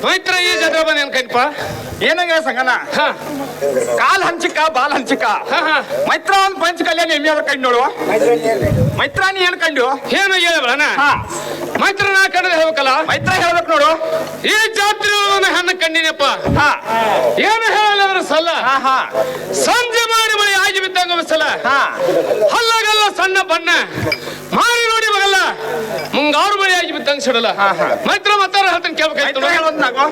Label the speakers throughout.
Speaker 1: ಮೈತ್ರ ಈ ಜದ್ರ ಬಂದ ಅನ್ಕೈಪ್ಪ
Speaker 2: ಏನಾಗ ಸಂಗನ ಕಾಲ್ ಹಂಚಿಕ ಬಾಲ್ ಹಂಚಿಕ ಮೈತ್ರ ಒಂದ್ ಪಂಚ ಕಲ್ಯಾಣ ಎಮ್ಮೆ ಅದ್ರ ಕಂಡು ನೋಡುವ ಮೈತ್ರ ನೀ ಏನ್ ಕಂಡು
Speaker 1: ಏನು ಹೇಳಬೇಡ ಮೈತ್ರ ನಾ ಕಂಡ್ರೆ ಹೇಳ್ಬೇಕಲ್ಲ
Speaker 2: ಮೈತ್ರ ಹೇಳ್ಬೇಕು ನೋಡು
Speaker 1: ಈ ಜಾತ್ರೆ ಹೆಣ್ಣ ಕಂಡಿನಪ್ಪ ಏನು ಹೇಳಲ್ಲ ಸಲ್ಲ ಸಂಜೆ ಮಾಡಿ ಮಳೆ ಆಗಿ ಬಿದ್ದಂಗ ಸಲ ಹಲ್ಲಗಲ್ಲ ಸಣ್ಣ ಬಣ್ಣ ಮಾರಿ ನೋಡಿ ಮಗಲ್ಲ ಮುಂಗಾರು ಮಳೆ ಆಗಿ ಬಿದ್ದಂಗ ಸಿಡಲ್ಲ ಮೈತ್ರ ಮತ್ತಾರ ಹೇಳ್ತಾನೆ ಕೇಳ್ಬೇಕಾಯ್ತು
Speaker 2: ಹೇಳೋದ್ ನಾಗೋ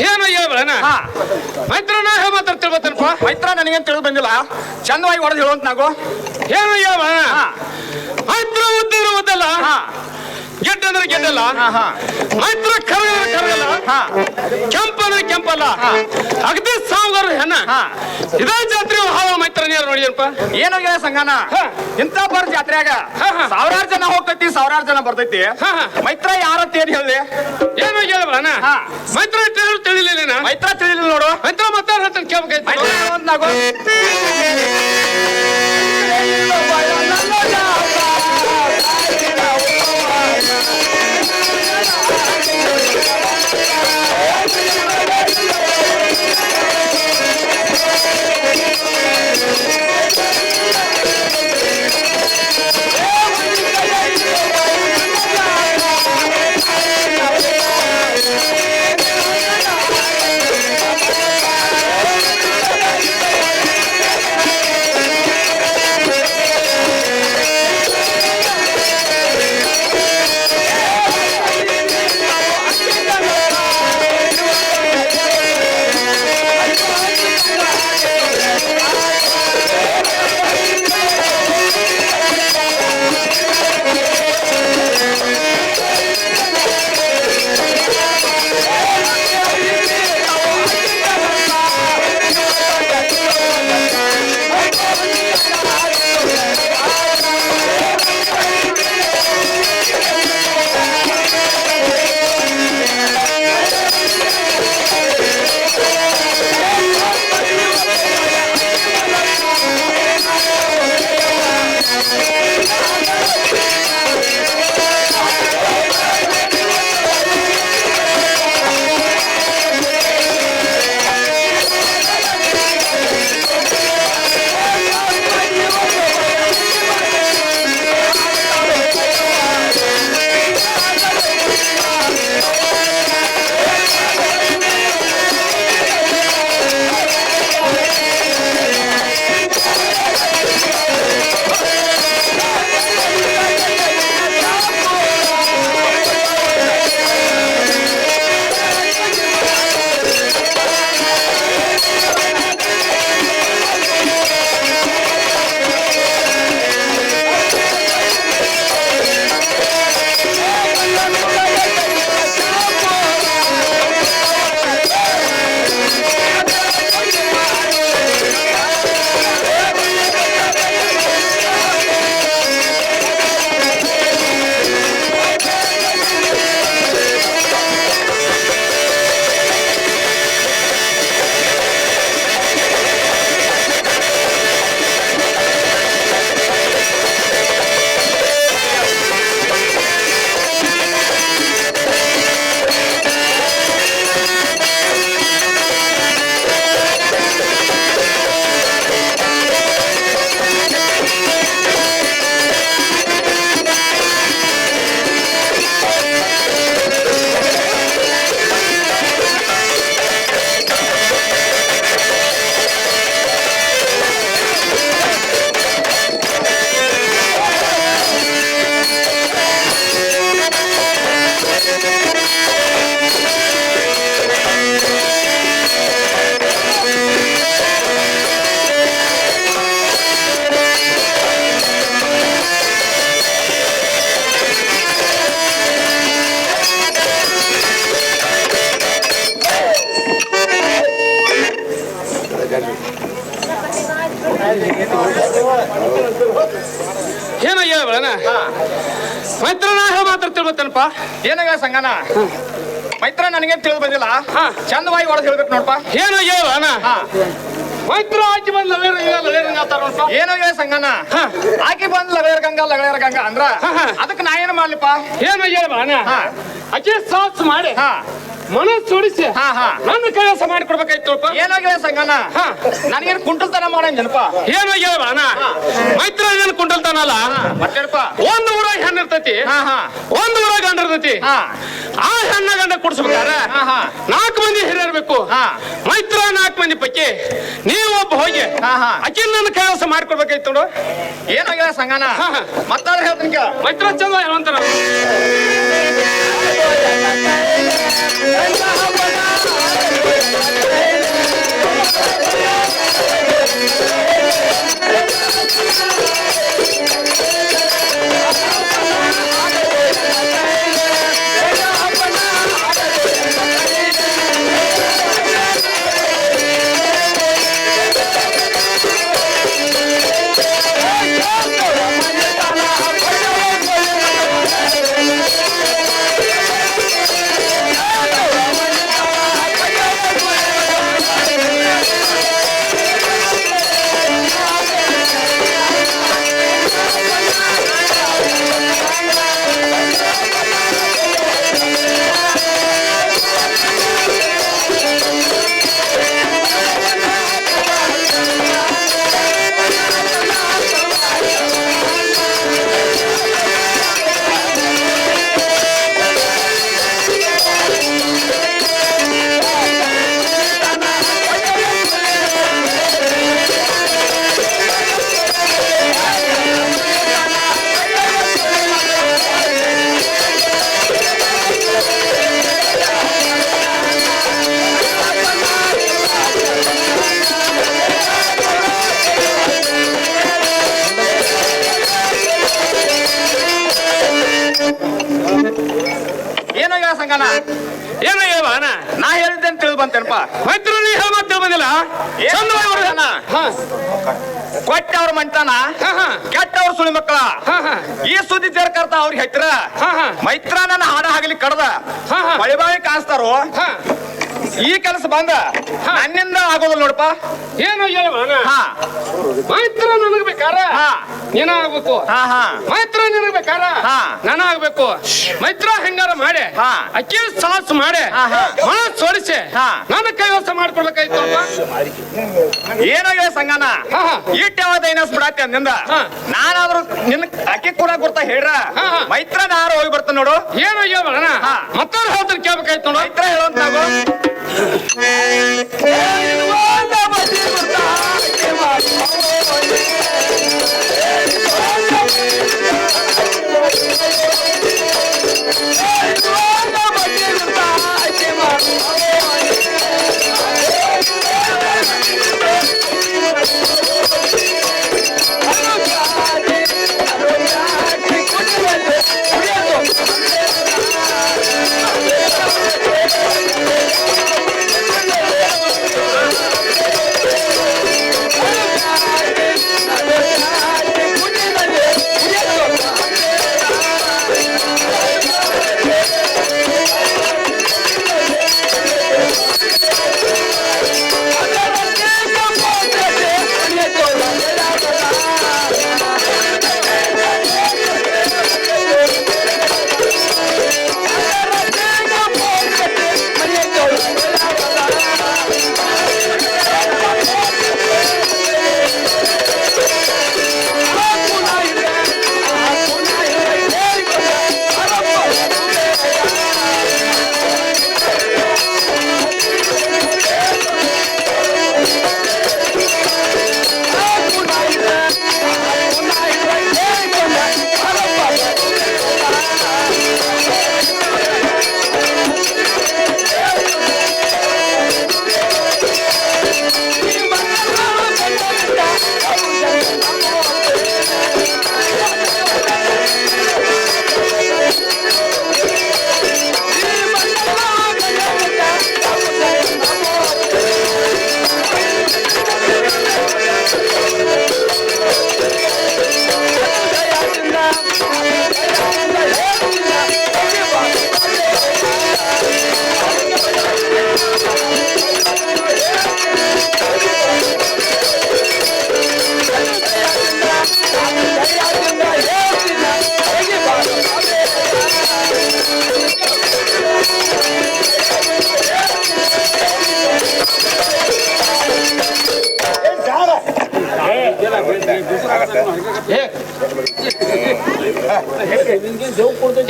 Speaker 1: ಏನು ಹೇಳ್ಬೇಡ ಮೈತ್ರ ನಾ ಮಾತಾಡ್ತಿರ್ಬೇಕಪ್ಪ
Speaker 2: ಮೈತ್ರ ನನಗೇನ್ ತಿಳಿದು ಬಂದಿಲ್ಲ ಚಂದವಾಗಿ ಹೊಡೆದು ಹೇಳುವಂತ ನಾಗೋ
Speaker 1: ಏನು ಹೇಳ್ಬೇಡ ಮೈತ್ರ ಉದ್ದಿರುವುದಲ್ಲ ಗೆಡ್ಡ ಅಂದ್ರೆ ಗೆಡ್ಡಲ್ಲ, ಮೈತ್ರ ಕರಗಲ್ಲ, ಕೆಂಪ ಅಂದ್ರೆ ಕೆಂಪಲ್ಲ, ಅಗದಿ ಸಾವುಗಾರ ಹೆಣ್ಣ. ಇದೇ ಜಾತ್ರೆ ಹಾವ ಮೈತ್ರ ನೀರು ನೋಡಿಯಪ್ಪ.
Speaker 2: ಏನೋ ಸಂಗನ ಇಂತ ಬರ್ ಜಾತ್ರೆಯಾಗ ಸಾವಿರಾರು ಜನ ಹೋಗ್ತೈತಿ, ಸಾವಿರಾರು ಜನ ಬರ್ತೈತಿ. ಮೈತ್ರ ಯಾರ ತೇರಿ ಹೇಳಿ
Speaker 1: ಏನೋ ಹೇಳಬಣ. ಮೈತ್ರ ತಿಳಿಲಿಲ್ಲ,
Speaker 2: ಮೈತ್ರ ತಿಳಿಲಿಲ್ಲ ನೋಡು.
Speaker 1: ಮೈತ್ರ ಮತ್ತೆ ಹೇಳ್ತಾನೆ ಕೇಳ್ಬೇಕಾಯ್ತು. ಏನೋ ಹೇಳಬೇಡ ಮೈತ್ರ ನಾ ಹೇಳ ಮಾತ್ರ ತಿಳ್ಕೊತೇನಪ್ಪ.
Speaker 2: ಏನಾಗ ಸಂಗನ ಮೈತ್ರ ನನಗೆ ತಿಳಿದು ಬಂದಿಲ್ಲ, ಚಂದವಾಗಿ ಒಳಗೆ ಹೇಳ್ಬೇಕು ನೋಡಪ್ಪ.
Speaker 1: ಏನೋ ಹೇಳ ಮೈತ್ರ ಆಕಿ ಬಂದ್
Speaker 2: ಏನೋ ಹೇಳ ಸಂಗನ ಆಕಿ ಬಂದ್ ಲಗೇರ್ ಗಂಗಾ ಅಂದ್ರ ಅದಕ್ಕೆ ನಾ ಏನು ಮಾಡ್ಲಿಪ್ಪ.
Speaker 1: ಏನೋ ಹೇಳಬೇಡ ಆಕಿ ಸಾಸ್ ಮಾಡಿ ಮನಸ್ಸು ಜೋಡಿಸಿ ನನ್ನ ಕೆಲಸ ಮಾಡಿ ಕೊಡ್ಬೇಕಾಯ್ತು.
Speaker 2: ಏನಾಗ ಸಂಗನ ನನಗೇನು ಕುಂಟಲ್ತನ ಮಾಡಂಜನಪ್ಪ.
Speaker 1: ಏನೋ ಹೇಳಬೇಡ ಮೈತ್ರ ಏನ್ ಕುಂಟಲ್ತನಲ್ಲ,
Speaker 2: ಮತ್ತೇನಪ್ಪ
Speaker 1: ಒಂದು ಊರಾಗ ಹೆಣ್ಣು ಇರ್ತೈತಿ, ಒಂದು ಊರಾಗ ಗಂಡ ಇರ್ತೈತಿ. ಆ ಹೆಣ್ಣ ಗಂಡ ಕೊಡ್ಸ್ಬೇಕಾರ 4 ಮಂದಿ ಹಿರಿಯರ್ಬೇಕು. ಮೈತ್ರ 4 ಮಂದಿ ಪೈಕಿ ನೀವು ಒಬ್ಬ ಹೋಗಿ ಆಕಿ ನನ್ನ ಕೆಲಸ ಮಾಡ್ಕೊಡ್ಬೇಕಾಯ್ತು ನೋಡು.
Speaker 2: ಏನಾಗ ಸಂಗನ ಮತ್ತಾದ್ರೆ ಹೇಳ್ತೀನಿ
Speaker 1: ಮೈತ್ರ ಚಂದ ಹೇಳುವಂತಾರ.
Speaker 2: ಸಂಗನ
Speaker 1: ಏನೋ ಹೇಳಣ
Speaker 2: ನಾ ಹೇಳಿದ್ದೇನೆ ತಿಳಿದು ಬಂತೇನಪ್ಪ
Speaker 1: ಮೈತ್ರ ನೀ ಹೇಳ ಮಾತು ಬಂದಿಲ್ಲ ಚಂದವಾಗಿ ಹೊಡೆದನ.
Speaker 2: ಕೊಟ್ಟವ್ರ ಮಂಟಾನ ಕೆಟ್ಟವ್ರ ಸುಳಿ ಮಕ್ಕಳ ಈ ಸುದ್ದಿ ಸೇರ್ಕರ್ತ ಅವ್ರಿಗೆ ಹತ್ತಿರ ಮೈತ್ರ ನನ್ನ ಹಾಡ ಹಾಗಲಿ ಕಡ್ದ ಬಳಿ ಕಾಣಿಸ್ತಾರೋ ಈ ಕೆಲಸ ಬಂದ ನನ್ನಿಂದ ಆಗೋದಿಲ್ಲ ನೋಡಪ್ಪ.
Speaker 1: ಏನು ಹೇಳಣ ಮೈತ್ರ ನನಗ್ ಬೇಕಾರ ನೀನ ಆಗ್ಬೇಕು, ಮೈತ್ರ ನಿನಗ್ ಬೇಕಾರ ನಾನ ಆಗ್ಬೇಕು. ಮೈತ್ರ ಹೆಂಗಾರ ಮಾಡಿ ಅಕ್ಕಿ ಸಾಸ್ ಮಾಡಿ ಮನಸ್ ಸೋಡಿಸಿ ನನ್ನ ಕೈವಸ ಮಾಡ್ಕೊಡ್ಬೇಕಾಯ್ತು.
Speaker 2: ಏನಾಗಿದೆ ಸಂಗನ ಈಟ್ ಯಾವ್ದ ಏನಾಸ್ ಬಿಡತ್ತೆ ಅಂದಿಂದ ನಾನಾದ್ರೂ ನಿನ್ನ ಅಕ್ಕಿ ಕೂಡ ಗುರ್ತ ಹೇಳ್ರ ಮೈತ್ರ ನಾರು ಹೋಗಿ ಬರ್ತಾನೆ ನೋಡು.
Speaker 1: ಏನು ಹೇಳಣ ಮತ್ತವ್ರು ಹೇಳ್ತಾರೆ ಕೇಳ್ಬೇಕಾಯ್ತು ನೋಡು.
Speaker 2: ಮೈತ್ರ ಹೇಳುವಂತಾಗು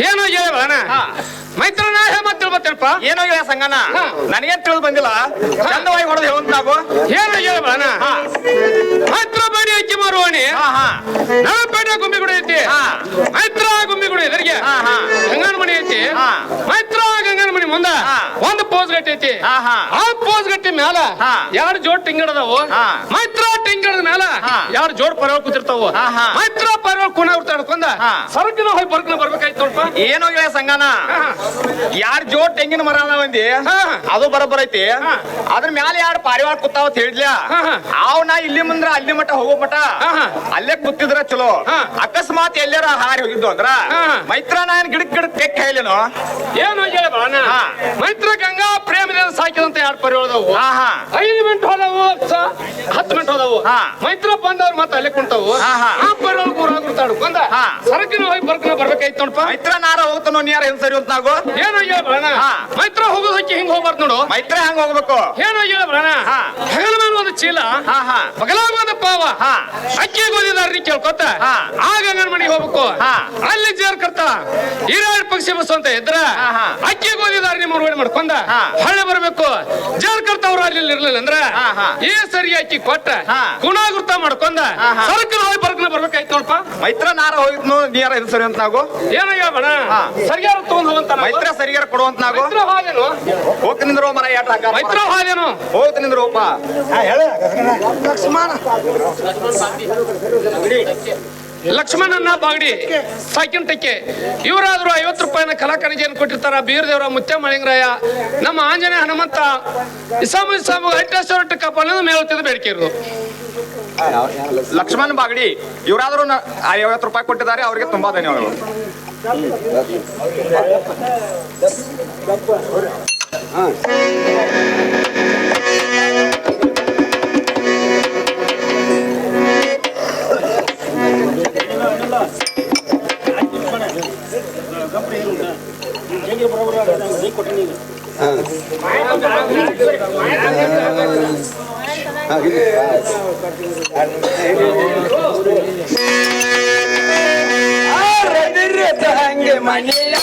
Speaker 1: ಏನೋ ಹೇಳಣ ಮೈತ್ರ ನಾ ಮತ್ತೆ ತಿಳ್ಬತ್ತೇನಪ್ಪ.
Speaker 2: ಏನೋ ಹೇಳ ಸಂಗನ ನನಗೇನ್ ತಿಳಿದು ಬಂದಿಲ್ಲ ಚಂದವಾಗಿ ಹೊಡೆದು ಹೇಳುವಂತಾಗು.
Speaker 1: ಏನೋ ಹೇಳಣ ಮೈತ್ರ ಬಡಿ ಅಕ್ಕಿ ಮಾರುವಣಿ ನಳಪೇಟೆ ಗುಮ್ಮಿಗುಡಿ ಐತಿ, ಮೈತ್ರ ಗುಮ್ಮಿಗುಡಿ ಎದುರಿಗೆ ಗಂಗನ ಮನಿ ಐತಿ, ಮೈತ್ರ ಗಂಗನ ಮನಿ ಮುಂದ ಒಂದು ಪೋಸ್ ಗಟ್ಟಿ ಐತಿ. ಆ ಪೋಸ್ ಗಟ್ಟಿ ಮ್ಯಾಲ ಎರಡು ಜೋಡ್ ಟಿಂಗಡದವು, ಮೈತ್ರ ಟಿಂಗಡದ ಮ್ಯಾಲ ಎರಡು ಜೋಡ್ ಪರವ ಕೂತಿರ್ತಾವ. ಮೈತ್ರ ಪರವ ಕುಣ ಹುಡ್ತಾಡ್ಕೊಂಡ ಸರಕಿನ ಹೋಗಿ ಬರ್ಕನ ಬರ್ಬೇಕಾಯ್ತು ನೋಡಪ್ಪ.
Speaker 2: ಏನೋ ಹೇಳ ಸಂಗನ ಯಾರ್ ಜೋಡ್ ತೆಂಗಿನ ಮರ ಒಂದಿ ಅದು ಬರೋಬ್ಬರ ಐತಿ, ಅದ್ರ ಮ್ಯಾಲ ಎರಡು ಪಾರಿವಾಳ ಕೂತಾವ ಹೇಳಿದ್ಲ ಅವನ ಇಲ್ಲಿ ಮುಂದ್ರ ಅಲ್ಲಿ ಮಠ ಹೋಗೋ ಮಠ ಅಲ್ಲೇ ಕೂತಿದ್ರ ಚಲೋ. ಅಕಸ್ಮಾತ್ ಎಲ್ಲಾರ ಹಾರಿ ಹೋಗಿದ್ದು ಅಂದ್ರ ಮೈತ್ರ ನಾಯನ್ ಗಿಡಕ್ ತೆಕ್ಕ ಹೇಳೇನೋ.
Speaker 1: ಏನು ಹೇಳಣ ಮೈತ್ರ ಗಂಗಾ ಪ್ರೇಮದಿಂದ ಸಾಕಿದಂತ ಎರಡು ಪರಿವಾಳದವು 5 ಮಿನಿಟ್ ಹೋದವು 10 ಮಿನಿಟ್ ಹೋದವು. ಮೈತ್ರ ಬಂದವ್ರು ಮತ್ತೆ ಅಲ್ಲೇ ಕುಂತಾವು. ಆ ಪರಿವಾಳ ಊರಾಗುತ್ತಾಡ್ಕೊಂಡ ಸರಕಿನ ಹೋಗಿ ಬರ್ಕನ ಬರ್ಬೇಕಾಯ್ತು ನೋಡಪ್ಪ.
Speaker 2: ಮೈತ್ರ ನಾರ ಹೋಗ್ತಾನೋ ನೀರ ಏನ್ ಸರಿ ಅಂತ ನಾವು
Speaker 1: ಏನೋ ಹೇಳಣ ಮೈತ್ರ ಹೋಗೋದಕ್ಕೆ ಹಿಂಗ್ ಹೋಗ್ಬಾರ್ದು ನೋಡು.
Speaker 2: ಮೈತ್ರ ಹೆಂಗ್ ಹೋಗ್ಬೇಕು
Speaker 1: ಏನೋ ಹೇಳಣ ಹೆಗಲ ಮೇಲೆ ಒಂದು ಚೀಲ ಬಗಲಾಗ ಒಂದು ಪಾವ ಅಕ್ಕಿ ಗೋದಿದಾರ್ರಿ ಕೇಳ್ಕೊತ ಆಗ ಗಂಗನ ಮನೆಗೆ ಹೋಗ್ಬೇಕು. ಅಲ್ಲಿ ಜೇರ್ ಕರ್ತ ಹಿರಿಯರ ಪಕ್ಷಿ ಬಸ್ ಅಂತ ಇದ್ರ ಅಕ್ಕಿ ಗೋದಿದಾರಿ ನಿಮ್ಮ ರೋಡ್ ಮಾಡ್ಕೊಂಡ ಹಳ್ಳಿ ಬರ್ಬೇಕು. ಜೇರ್ ಕರ್ತ ಅವ್ರು ಅಲ್ಲಿ ಇರ್ಲಿಲ್ಲ ಅಂದ್ರ ಈ ಸರಿ ಅಕ್ಕಿ ಕೊಟ್ಟ ಗುಣಾಗುರ್ತ ಮಾಡ್ಕೊಂಡ ಸರ್ಕಲ್ ಹೋಗಿ ಬರ್ಕನ ಬರ್ಬೇಕಾಯ್ತು ನೋಡಪ್ಪ.
Speaker 2: ಮೈತ್ರ ನಾರ ಹೋಗಿದ್ನು ನೀರ ಇದು ಸರಿ ಅಂತ ನಾವು
Speaker 1: ಏನೋ ಹೇಳಣ ಸರಿಯಾರ ತಗೊಂಡ್ ಹೋಗಂತ
Speaker 2: ಮೈತ್ರ ಸರಿಯಾರ ಕೊಡುವಂತ ನಾವು ಹೋಗ್ ನಿಂದ್ರು ಮರ ಯಾಟ ಹಾಕ
Speaker 1: ಮೈತ್ರ ಹಾದೇನು
Speaker 2: ಹೋಗ್ ನಿಂದ್ರೋಪ
Speaker 1: ಲಕ್ಷ್ಮಣನ ಬಾಗಡಿ ಸಾಕಿಂಟಕ್ಕೆ ಇವರಾದ್ರು 50 ರೂಪಾಯಿನ ಕಲಾಕಣಿಗೆಯನ್ನು ಕೊಟ್ಟಿರ್ತಾರ. ಬೀರದೇವರ ಮುತ್ಯ ಮಳಿಂಗರಾಯ ನಮ್ಮ ಆಂಜನೇಯ ಹನುಮಂತ ಇಸಾಮು ಅಟ್ಟೆಶ್ವರ ಕಪ್ಪನ ಮೇಲುತ್ತಿದ್ದು ಬೇಡಿಕೆ ಇರೋದು.
Speaker 2: ಲಕ್ಷ್ಮಣ್ ಬಾಗಡಿ ಇವರಾದ್ರೂ 50 ರೂಪಾಯಿ ಕೊಟ್ಟಿದ್ದಾರೆ, ಅವರಿಗೆ ತುಂಬಾ ಧನ್ಯವಾದಗಳು.
Speaker 3: ಹಂಗೆ ಮನೆಯ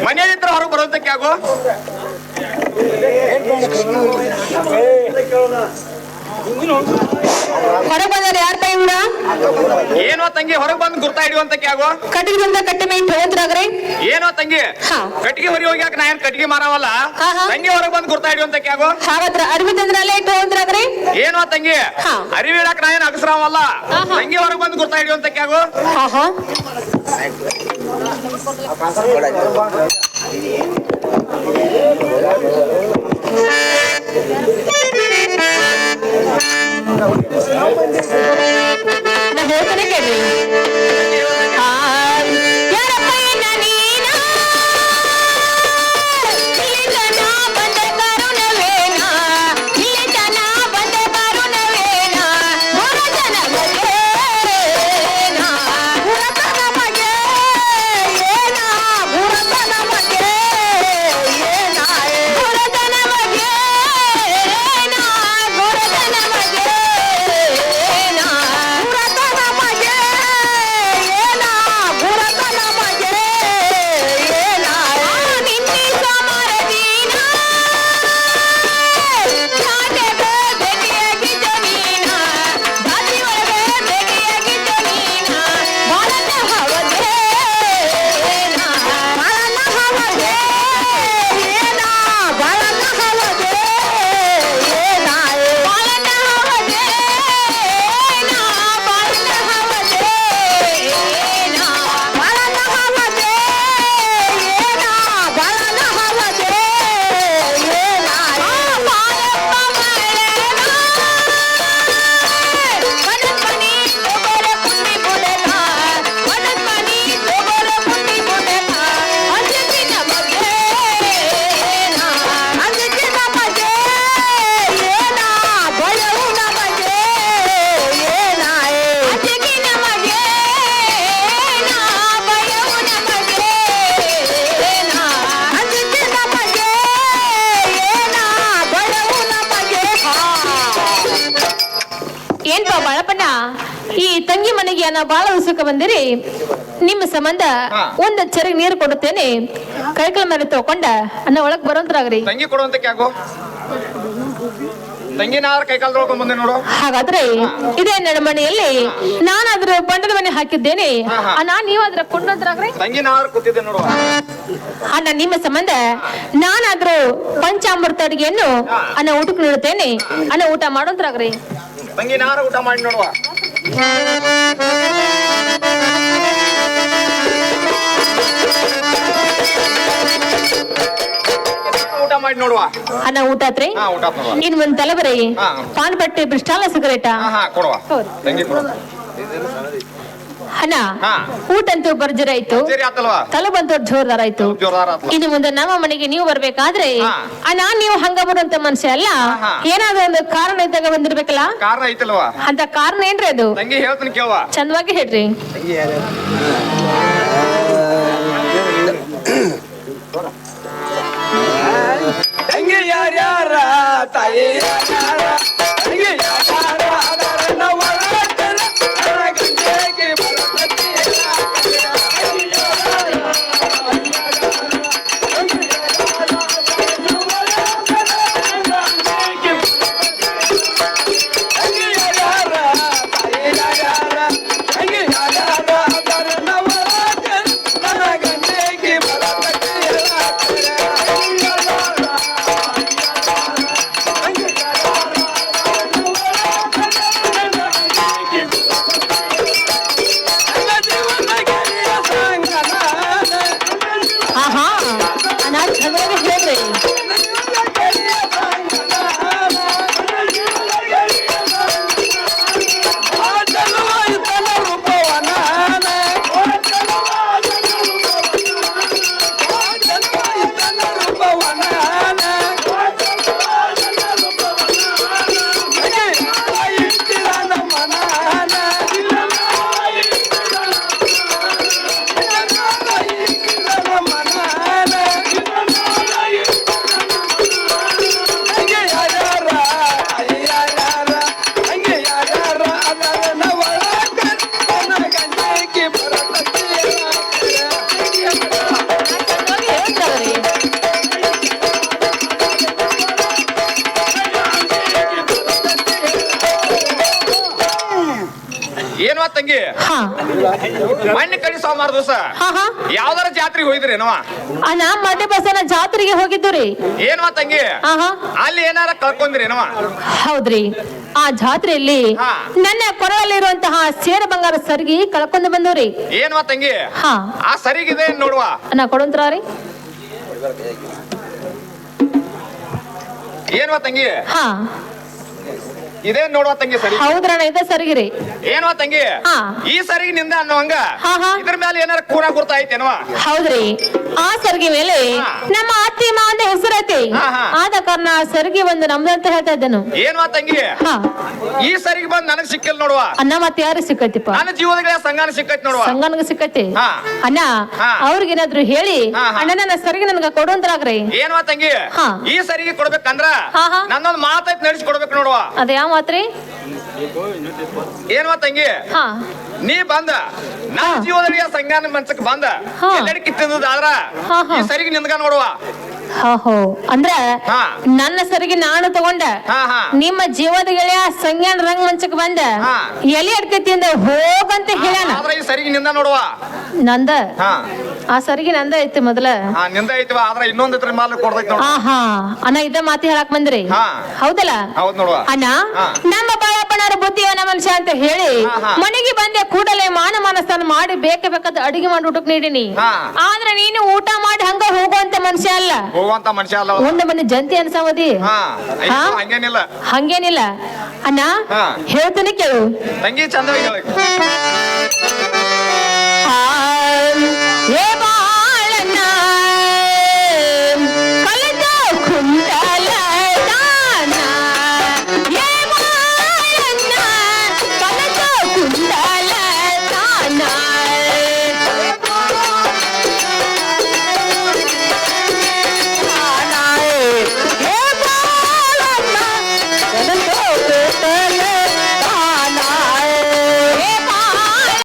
Speaker 2: ಮನೆಯಲ್ಲಿದ್ರೆ ಹೊರಗೆ ಬರೋದಕ್ಕೆ ಆಗೋ
Speaker 4: ಹೊರಗೆ ಬಂದ್ರೆ ಯಾರ ಟೈಮ್ನ
Speaker 2: ಏನೋ ತಂಗಿ ಹೊರಗೆ ಬಂದು ಗುರ್ತಾ ಹಿಡಿಯುವಂತಕ್ಕೆ ಆಗೋ
Speaker 4: ಕಟ್ಟಿಗೆ ಬಂದ ಕಟ್ಟಿ ಮೇಲೆ ಹೋದ್ರಾಗ್ರಿ
Speaker 2: ಏನೋ ತಂಗಿ ಕಟ್ಟಿಗೆ ಹೊರಿ ಹೋಗ್ಯಾಕ ನಾ ಏನ್ ಕಟ್ಟಿಗೆ ಮಾರವಲ್ಲ ತಂಗಿ ಹೊರಗೆ ಬಂದು ಗುರ್ತಾ ಹಿಡಿಯುವಂತಕ್ಕೆ ಆಗೋ
Speaker 4: ಹಾಗಾದ್ರೆ ಅರಿವಿ ತಂದ್ರಲ್ಲೇ ಇಟ್ಟು ಹೋದ್ರಾಗ್ರಿ
Speaker 2: ಏನೋ ತಂಗಿ ಅರಿವಿ ಇಡಾಕ ನಾ ಏನ್ ಅಗಸ್ರಾವಲ್ಲ ತಂಗಿ ಹೊರಗೆ ಬಂದು ಗುರ್ತಾ ಹಿಡಿಯುವಂತಕ್ಕೆ ಆಗೋ
Speaker 4: ನಾ ಹೇಳ್ತಾನೆ ಕೇಳಿ ಅಣ್ಣ ಬಾಳ ಉತ್ಸುಕ ಬಂದಿರಿ. ನಿಮ್ಮ ಸಂಬಂಧ ಒಂದು ಚೆರಿಗೆ ನೀರು ಕೊಡುತ್ತೇನೆ, ಕೈಕಲ ಮೇಲೆ ತಗೊಂಡ ಅಣ್ಣ ಒಳಗ್ ಬರೋಂತ್ರಾಗ್ರಿ.
Speaker 2: ತಂಗಿ ಕೊಡುವಂತ ಕ್ಯಾಗೋ ತಂಗಿ ನಾರ ಕೈ ಕಾಲ್ ತೊಳ್ಕೊಂಡ್ ಬಂದೆ ನೋಡು.
Speaker 4: ಹಾಗಾದ್ರೆ ಇದೇ ನಡಮಣಿಯಲ್ಲಿ ನಾನಾದ್ರೂ ಬಂಡದ ಮನೆ ಹಾಕಿದ್ದೇನೆ ಅಣ್ಣ, ನೀವಾದ್ರ ಕೊಂಡೋದ್ರಾಗ್ರಿ.
Speaker 2: ತಂಗಿ ನಾರ ಕೂತಿದ್ದೆ ನೋಡುವ.
Speaker 4: ಅಣ್ಣ ನಿಮ್ಮ ಸಂಬಂಧ ನಾನಾದ್ರೂ ಪಂಚಾಮೃತ ಅಡಿಗೆಯನ್ನು ಅಣ್ಣ ಊಟಕ್ಕೆ ನೀಡುತ್ತೇನೆ, ಅಣ್ಣ ಊಟ ಮಾಡೋದ್ರಾಗ್ರಿ.
Speaker 2: ತಂಗಿ ನಾರ ಊಟ ಮಾಡಿ ನೋಡುವ. ಊಟ ಮಾಡಿ ನೋಡುವ.
Speaker 4: ಅಣ್ಣ ಊಟ ಆತ್ರಿ?
Speaker 2: ಊಟ ನೋಡುವ.
Speaker 4: ಇನ್ ಒಂದ್ ತಲೆಬರಿ ಪಾನ್ ಪಟ್ಟಿ ಬ್ರಿಸ್ಟಾಲ ಸಿಗರೇಟ
Speaker 2: ಕೊಡುವ. ತಂಗಿ ಕೊಡುವ.
Speaker 4: ಅಣ್ಣ ಊಟ ಅಂತೂ ಬರ್ಜರಿ ಆಯ್ತು, ತಲೆ ಬಂತು ಜೋರ್ದಾರ ಆಯ್ತು. ಇನ್ನು ಮುಂದೆ ನಮ್ಮ ಮನೆಗೆ ನೀವು ಬರ್ಬೇಕಾದ್ರೆ ಅಣ್ಣ ನೀವು ಹಂಗ ಬರುವಂತ ಮನುಷ್ಯ ಅಲ್ಲ, ಏನಾದ್ರು ಒಂದು ಕಾರಣ ಇದ್ದಾಗ ಬಂದಿರ್ಬೇಕಲ್ಲ.
Speaker 2: ಕಾರಣ ಐತಲ್ವಾ?
Speaker 4: ಅಂತ ಕಾರಣ ಏನ್ರಿ ಅದು?
Speaker 2: ತಂಗಿ ಹೇಳ್ತೀನಿ ಕೇಳುವ.
Speaker 4: ಚಂದವಾಗಿ ಹೇಳ್ರಿ.
Speaker 3: ತಂಗಿ ಯಾರ್ಯಾರ ತಾಯಿ ಯಾರ್ಯಾರ ತಂಗಿ ಯಾರ್ಯಾರ ಅದರ ನವಳಕರ ಗಂಗೆಗೆ ಬರಪತಿ ತಂಗಿ ಯಾರ್ಯಾರ ತಾಯಿ ಯಾರ್ಯಾರ ತಂಗಿ ಯಾರ್ಯಾರ ಅದರ ನವಳಕರ ಗಂಗೆಗೆ ಬರಪತಿ
Speaker 2: ತಂಗಿ ಮಣ್ಣು ಕಡಿ ಸೋಮವಾರ ದಿವಸ ಯಾವ್ದಾರ ಜಾತ್ರೆಗೆ ಹೋಗಿದ್ರಿ ಏನವ?
Speaker 4: ಅಣ್ಣ ಮಡ್ಡೆ ಬಸನ ಜಾತ್ರೆಗೆ ಹೋಗಿದ್ದು ರೀ.
Speaker 2: ಏನವ ತಂಗಿ ಅಲ್ಲಿ ಏನಾರ ಕಳ್ಕೊಂಡ್ರಿ ಏನವ?
Speaker 4: ಹೌದ್ರಿ, ಆ ಜಾತ್ರೆಯಲ್ಲಿ ನನ್ನ ಕೊರಳಲ್ಲಿರುವಂತಹ ಸೇರ ಬಂಗಾರ ಸರಿಗೆ ಕಳ್ಕೊಂಡು ಬಂದವ್ರಿ.
Speaker 2: ಏನವ ತಂಗಿ ಆ ಸರಿಗಿದೆ ನೋಡುವ.
Speaker 4: ಅಣ್ಣ ಕೊಡಂತ್ರಿ.
Speaker 2: ಏನವ ತಂಗಿ ಇದೇ ನೋಡುವ ತಂಗಿ ಸರಿ.
Speaker 4: ಹೌದ್ರಣ್ಣ ಇದೇ ಸರಿಗಿರಿ.
Speaker 2: ಏನವ ತಂಗಿ ಈ ಸರಿಗೆ ನಿಂದ ಅನ್ನೋಂಗ ಇದ್ರ ಮೇಲೆ ಏನಾರ ಕೂನ ಗುರ್ತ ಐತೇನವ?
Speaker 4: ಹೌದ್ರಿ, ಆ ಸರಿಗೆ ಮೇಲೆ ನಮ್ಮ ಅತ್ತಿ ಮಾವಂದ ಹೆಸರೈತಿ, ಆದ ಕಾರಣ ಆ ಸರಿಗೆ ಒಂದು ನಮ್ದಂತ ಹೇಳ್ತಾ ಇದ್ದೇನು.
Speaker 2: ಏನವ ತಂಗಿ ಈ ಸರಿಗೆ ಬಂದ್ ನನಗ್ ಸಿಕ್ಕಿಲ್ ನೋಡುವ.
Speaker 4: ಅಣ್ಣ ಮತ್ತೆ ಯಾರು ಸಿಕ್ಕೈತಿಪ್ಪ?
Speaker 2: ನನ್ನ ಜೀವನಗಳ ಸಂಗಾನ ಸಿಕ್ಕೈತಿ ನೋಡುವ.
Speaker 4: ಸಂಗಾನಗ ಸಿಕ್ಕೈತಿ ಅಣ್ಣ, ಅವ್ರಿಗೇನಾದ್ರು ಹೇಳಿ ಅಣ್ಣ ನನ್ನ ಸರಿಗೆ ನನ್ಗ ಕೊಡುವಂತ್ರಾಗ್ರಿ.
Speaker 2: ಏನವ ತಂಗಿ ಈ ಸರಿಗೆ ಕೊಡ್ಬೇಕಂದ್ರ ನನ್ನೊಂದ್ ಮಾತೈತ್ ನಡೆಸಿ ಕೊಡ್ಬೇಕು ನೋಡುವ.
Speaker 4: ಅದ ಯಾವ ಮಾತ್ರಿ?
Speaker 2: ಏನವ ತಂಗಿ ನೀ ಬಂದ ನನ್ನ ಜೀವನಗಳಿಗೆ ಸಂಗಾನ ಮನ್ಸಕ್ ಬಂದ ಎಲ್ಲಡಿ ಕಿತ್ತಿದ್ದಾದ್ರ ಈ ಸರಿಗೆ ನಿಂದ್ಗ ನೋಡುವ.
Speaker 4: ಅಂದ್ರ ನನ್ನ ಸರಿಗೆ ನಾನು ತಗೊಂಡ ನಿಮ್ಮ ಜೀವದ ಗೆಳೆಯ ಸಂಜ್ಞಾನ ರಂಗ ಮಂಚಕ್ ಬಂದ ಎಲಿ ಅಡ್ಕೈತಿ ಅಂದ ಹೋಗಂತ ಹೇಳ್ಯಾನ.
Speaker 2: ಈ ಸರಿಗೆ ನಿಂದ ನೋಡುವ.
Speaker 4: ನಂದ ಆ ಸರಿಗೆ ನಂದ ಐತಿ ಮೊದಲ
Speaker 2: ನಿಂದ ಐತಿವ, ಆದ್ರ ಇನ್ನೊಂದ್ ಮಾಲ್ ಕೊಡ್ತೈತಿ ನೋಡು.
Speaker 4: ಅಣ್ಣ ಇದ ಮಾತಿ ಹೇಳಕ್ ಬಂದ್ರಿ ಹೌದಲ್ಲ?
Speaker 2: ಹೌದ್ ನೋಡುವ.
Speaker 4: ಅಣ್ಣ ನಮ್ಮ ಬಾಳಪ್ಪನವ್ರ ಬುದ್ಧಿಯವನ ಮನುಷ್ಯ ಅಂತ ಹೇಳಿ ಮನೆಗೆ ಬಂದೆ ಕೂಡಲೇ ಮಾನ ಮಾನಸ್ಥಾನ ಮಾಡಿ ಬೇಕಾದ ಅಡಿಗೆ ಮಾಡಿ ಊಟಕ್ ನೀಡಿನಿ. ಆದ್ರೆ ನೀನು ಊಟ ಮಾಡಿ ಹಂಗ ಹೋಗುವಂತ ಮನುಷ್ಯ ಅಲ್ಲ,
Speaker 2: ಹೋಗುವಂತ ಮನುಷ್ಯ ಅಲ್ಲ.
Speaker 4: ಒಂದ ಮನೆ ಜಂತಿ ಅನ್ಸವದಿ.
Speaker 2: ಹಂಗೇನಿಲ್ಲ
Speaker 4: ಹಂಗೇನಿಲ್ಲ ಅಣ್ಣ, ಹೇಳ್ತಾನೆ ಕೇಳು
Speaker 2: ತಂಗಿ ಚಂದ